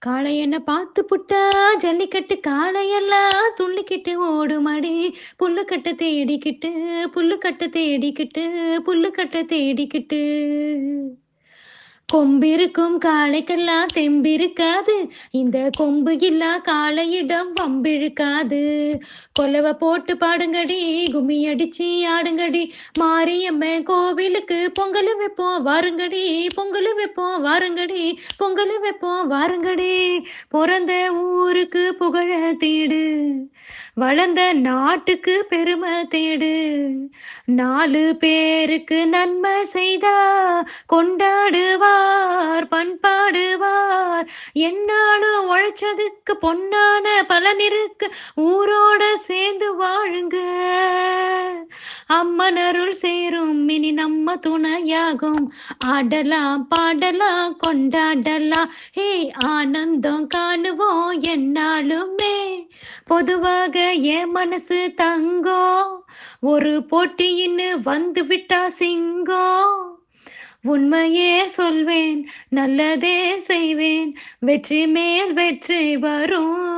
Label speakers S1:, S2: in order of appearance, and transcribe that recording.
S1: காளையன பார்த்து புட்டா ஜல்லிக்கட்டு காளையெல்லாம் துள்ளிக்கிட்டு ஓடுமடி. புல்லுக்கட்டை தேடிக்கிட்டு புல்லுக்கட்டை தேடிக்கிட்டு புல்லுக்கட்டை தேடிக்கிட்டு. கொம்பிருக்கும் காளைக்கெல்லாம் தெம்பிருக்காது, இந்த கொம்பு இல்லா காளையிடம் வம்பிழுக்காது. கொலவ போட்டு பாடுங்கடி, கும்மி அடிச்சு ஆடுங்கடி, மாரியம்மன் கோவிலுக்கு பொங்கல் வைப்போம் வாருங்கடி, பொங்கல் வைப்போம் வாருங்கடி, பொங்கல் வைப்போம் வாருங்கடி. பிறந்த ஊருக்கு புகழ தேடு, வளர்ந்த நாட்டுக்கு பெருமை தேடு. 4 பேருக்கு நன்மை செய்தா கொண்டாடுவார் பண்பாடுவார். என்னாலும் உழைச்சதுக்கு பொன்னான பலன் இருக்கு, ஊரோட சேர்ந்து வாழுங்க. அம்மன் அருள் சேரும் இனி நம்ம துணையாகும். ஆடலாம் பாடலாம் கொண்டாடலாம், ஹே ஆனந்தம் காணுவோம் என்னாலுமே. பொதுவாக என் மனசு தங்கம், ஒரு போட்டின்னு வந்து விட்டா சிங்கம். உண்மையே சொல்வேன் நல்லதே செய்வேன், வெற்றி மேல் வெற்றி வரும்.